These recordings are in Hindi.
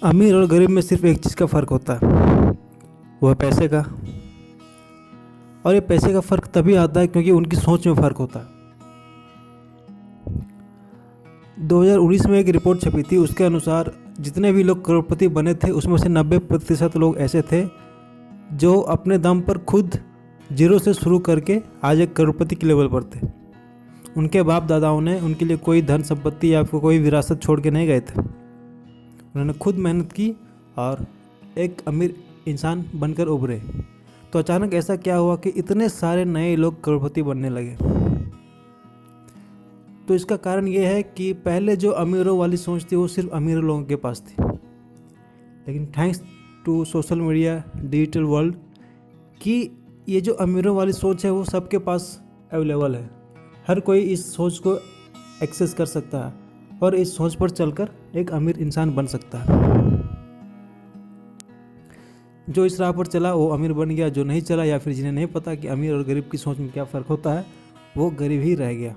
अमीर और गरीब में सिर्फ एक चीज़ का फ़र्क होता है, वो है पैसे का। और ये पैसे का फ़र्क तभी आता है क्योंकि उनकी सोच में फ़र्क होता है। 2019 में एक रिपोर्ट छपी थी, उसके अनुसार जितने भी लोग करोड़पति बने थे उसमें से 90% लोग ऐसे थे जो अपने दम पर खुद जीरो से शुरू करके आज एक करोड़पति के लेवल पर थे। उनके बाप दादाओं ने उनके लिए कोई धन संपत्ति या कोई विरासत छोड़ के नहीं गए थे। उन्होंने खुद मेहनत की और एक अमीर इंसान बनकर उभरे। तो अचानक ऐसा क्या हुआ कि इतने सारे नए लोग करोड़पति बनने लगे? तो इसका कारण ये है कि पहले जो अमीरों वाली सोच थी वो सिर्फ अमीरों लोगों के पास थी, लेकिन thanks to social media, digital world, कि ये जो अमीरों वाली सोच है वो सबके पास अवेलेबल है। हर कोई इस सोच को एक्सेस कर सकता है और इस सोच पर चलकर एक अमीर इंसान बन सकता है। जो इस राह पर चला वो अमीर बन गया, जो नहीं चला या फिर जिन्हें नहीं पता कि अमीर और गरीब की सोच में क्या फ़र्क होता है वो गरीब ही रह गया।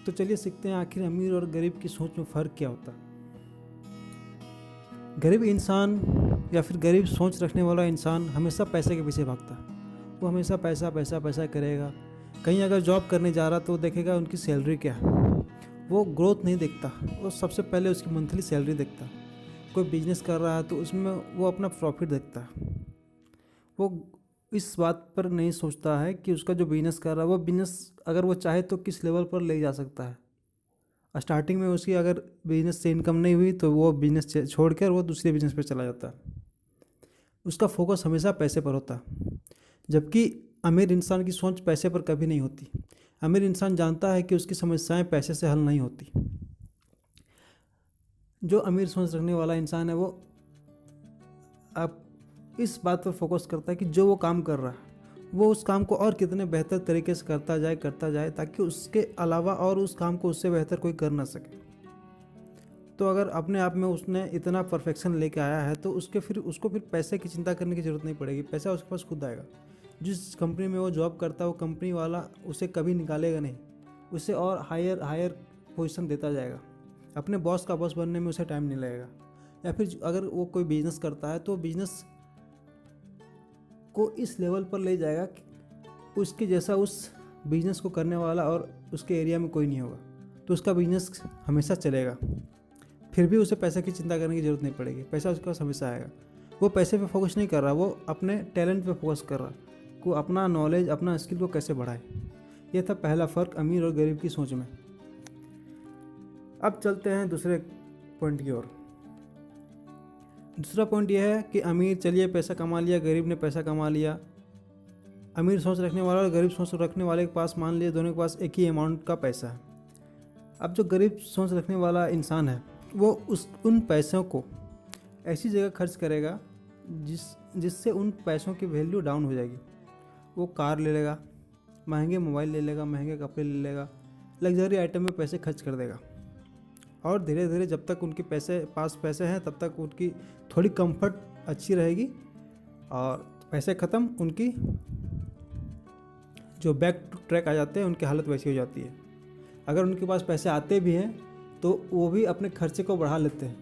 तो चलिए सीखते हैं आखिर अमीर और गरीब की सोच में फ़र्क क्या होता है। गरीब इंसान या फिर गरीब सोच रखने वाला इंसान हमेशा पैसे के पीछे भागता है। वो हमेशा पैसा पैसा पैसा करेगा। कहीं अगर जॉब करने जा रहा तो देखेगा उनकी सैलरी क्या है। वो ग्रोथ नहीं देखता, वो सबसे पहले उसकी मंथली सैलरी देखता है। कोई बिजनेस कर रहा है तो उसमें वो अपना प्रॉफिट देखता है। वो इस बात पर नहीं सोचता है कि उसका जो बिजनेस कर रहा है वो बिजनेस अगर वो चाहे तो किस लेवल पर ले जा सकता है। स्टार्टिंग में उसकी अगर बिजनेस से इनकम नहीं हुई तो वो बिजनेस छोड़ कर वो दूसरे बिजनेस पर चला जाता है। उसका फोकस हमेशा पैसे पर होता है, जबकि अमीर इंसान की सोच पैसे पर कभी नहीं होती। अमीर इंसान जानता है कि उसकी समस्याएं पैसे से हल नहीं होती। जो अमीर सोच रखने वाला इंसान है वो अब इस बात पर फोकस करता है कि जो वो काम कर रहा है वो उस काम को और कितने बेहतर तरीके से करता जाए ताकि उसके अलावा और उस काम को उससे बेहतर कोई कर ना सके। तो अगर अपने आप में उसने इतना परफेक्शन लेके आया है तो उसको फिर पैसे की चिंता करने की ज़रूरत नहीं पड़ेगी। पैसा उसके पास खुद आएगा। जिस कंपनी में वो जॉब करता है वो कंपनी वाला उसे कभी निकालेगा नहीं, उसे और हायर पोजीशन देता जाएगा। अपने बॉस का बॉस बनने में उसे टाइम नहीं लगेगा। या फिर अगर वो कोई बिजनेस करता है तो बिजनेस को इस लेवल पर ले जाएगा कि उसके जैसा उस बिजनेस को करने वाला और उसके एरिया में कोई नहीं होगा, तो उसका बिजनेस हमेशा चलेगा। फिर भी उसे पैसे की चिंता करने की ज़रूरत नहीं पड़ेगी, पैसा उसके पास हमेशा आएगा। वो पैसे पे फोकस नहीं कर रहा, वो अपने टैलेंट पे फोकस कर रहा, को अपना नॉलेज अपना स्किल को कैसे बढ़ाए। यह था पहला फ़र्क अमीर और गरीब की सोच में। अब चलते हैं दूसरे पॉइंट की ओर। दूसरा पॉइंट यह है कि अमीर चलिए पैसा कमा लिया, गरीब ने पैसा कमा लिया। अमीर सोच रखने वाला और गरीब सोच रखने वाले के पास मान लिया दोनों के पास एक ही अमाउंट का पैसा है। अब जो गरीब सोच रखने वाला इंसान है वो उन पैसों को ऐसी जगह खर्च करेगा जिससे उन पैसों की वैल्यू डाउन हो जाएगी। वो कार ले लेगा, महंगे मोबाइल ले लेगा, महंगे कपड़े ले लेगा, लग्जरी आइटम में पैसे खर्च कर देगा। और धीरे धीरे जब तक उनके पास पैसे हैं तब तक उनकी थोड़ी कंफर्ट अच्छी रहेगी, और पैसे ख़त्म उनकी जो बैक टू ट्रैक आ जाते हैं उनकी हालत वैसी हो जाती है। अगर उनके पास पैसे आते भी हैं तो वो भी अपने खर्चे को बढ़ा लेते हैं,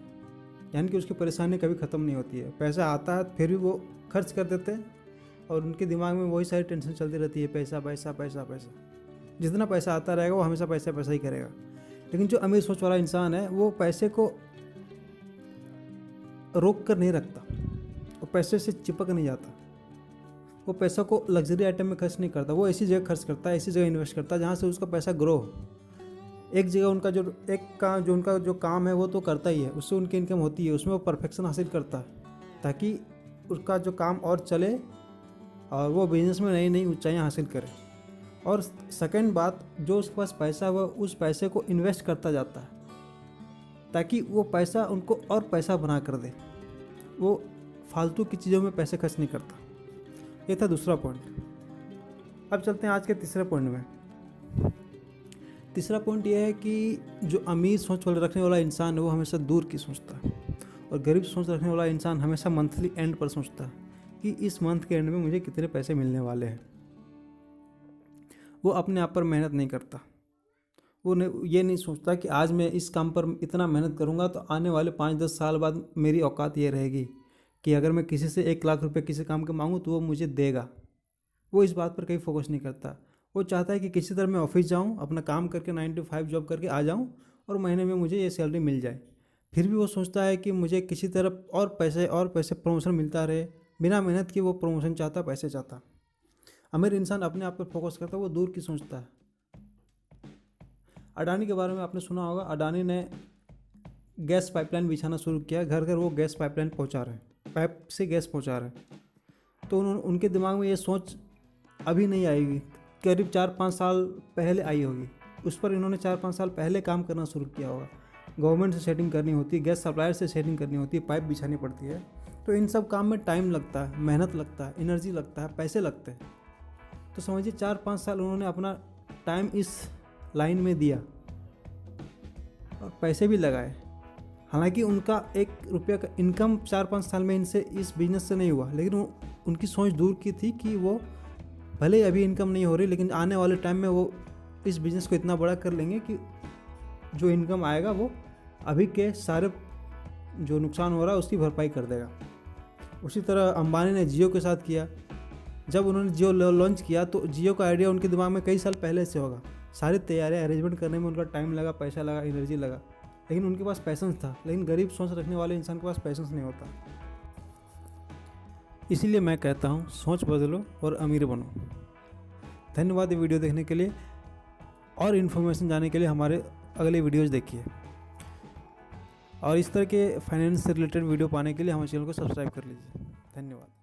यानी कि उसकी परेशानी कभी ख़त्म नहीं होती है। पैसा आता है फिर भी वो खर्च कर देते हैं और उनके दिमाग में वही सारी टेंशन चलती रहती है, पैसा पैसा पैसा पैसा। जितना पैसा आता रहेगा वो हमेशा पैसा पैसा ही करेगा। लेकिन जो अमीर सोच वाला इंसान है वो पैसे को रोक कर नहीं रखता, वो पैसे से चिपक नहीं जाता। वो पैसा को लग्जरी आइटम में खर्च नहीं करता, वो ऐसी जगह खर्च करता है, ऐसी जगह इन्वेस्ट करता है जहाँ से उसका पैसा ग्रो हो। एक जगह उनका जो काम है वो तो करता ही है, उससे उनकी इनकम होती है, उसमें वो परफेक्शन हासिल करता है ताकि उसका जो काम और चले और वो बिजनेस में नई नई ऊंचाइयाँ हासिल करे। और सेकंड बात, जो उसके पास पैसा है वो उस पैसे को इन्वेस्ट करता जाता है ताकि वो पैसा उनको और पैसा बना कर दे। वो फालतू की चीज़ों में पैसे खर्च नहीं करता। ये था दूसरा पॉइंट। अब चलते हैं आज के तीसरे पॉइंट में। तीसरा पॉइंट यह है कि जो अमीर सोच रखने वाला इंसान है वो हमेशा दूर की सोचता है, और गरीब सोच रखने वाला इंसान हमेशा मंथली एंड पर सोचता है कि इस मंथ के एंड में मुझे कितने पैसे मिलने वाले हैं। वो अपने आप पर मेहनत नहीं करता, ये नहीं सोचता कि आज मैं इस काम पर इतना मेहनत करूँगा तो आने वाले 5-10 साल बाद मेरी औकात ये रहेगी कि अगर मैं किसी से 1 लाख रुपए किसी काम के मांगूँ तो वो मुझे देगा। वो इस बात पर कहीं फोकस नहीं करता। वो चाहता है कि किसी तरह मैं ऑफिस जाऊँ, अपना काम करके 9 to 5 जॉब करके आ जाऊँ और महीने में मुझे ये सैलरी मिल जाए। फिर भी वो सोचता है कि मुझे किसी तरह और पैसे प्रमोशन मिलता रहे। बिना मेहनत के वो प्रमोशन चाहता, पैसे चाहता। अमीर इंसान अपने आप पर फोकस करता है, वो दूर की सोचता है। अडानी के बारे में आपने सुना होगा। अडानी ने गैस पाइपलाइन बिछाना शुरू किया, घर घर वो गैस पाइपलाइन पहुंचा रहे हैं, पाइप से गैस पहुंचा रहे हैं। तो उनके दिमाग में ये सोच अभी नहीं आई हुई, करीब 4-5 साल पहले आई होगी। उस पर इन्होंने 4-5 साल पहले काम करना शुरू किया होगा। गवर्नमेंट से सेटिंग करनी होती है, गैस सप्लायर से सेटिंग करनी होती है, पाइप बिछानी पड़ती है। तो इन सब काम में टाइम लगता है, मेहनत लगता है, एनर्जी लगता है, पैसे लगते हैं। तो समझिए 4-5 साल उन्होंने अपना टाइम इस लाइन में दिया और पैसे भी लगाए। हालांकि उनका 1 रुपया का इनकम 4-5 साल में इनसे इस बिज़नेस से नहीं हुआ, लेकिन उनकी सोच दूर की थी कि वो भले ही अभी इनकम नहीं हो रही, लेकिन आने वाले टाइम में वो इस बिज़नेस को इतना बड़ा कर लेंगे कि जो इनकम आएगा वो अभी के सारे जो नुकसान हो रहा है उसकी भरपाई कर देगा। उसी तरह अंबानी ने जियो के साथ किया। जब उन्होंने जियो लॉन्च किया तो जियो का आइडिया उनके दिमाग में कई साल पहले से होगा। सारी तैयारियां अरेंजमेंट करने में उनका टाइम लगा, पैसा लगा, एनर्जी लगा, लेकिन उनके पास पैसेंस था। लेकिन गरीब सोच रखने वाले इंसान के पास पैसेंस नहीं होता। इसीलिए मैं कहता हूँ, सोच बदलो और अमीर बनो। धन्यवाद ये वीडियो देखने के लिए। और इन्फॉर्मेशन जानने के लिए हमारे अगले वीडियोज़ देखिए, और इस तरह के फाइनेंस से रिलेटेड वीडियो पाने के लिए हमारे चैनल को सब्सक्राइब कर लीजिए। धन्यवाद।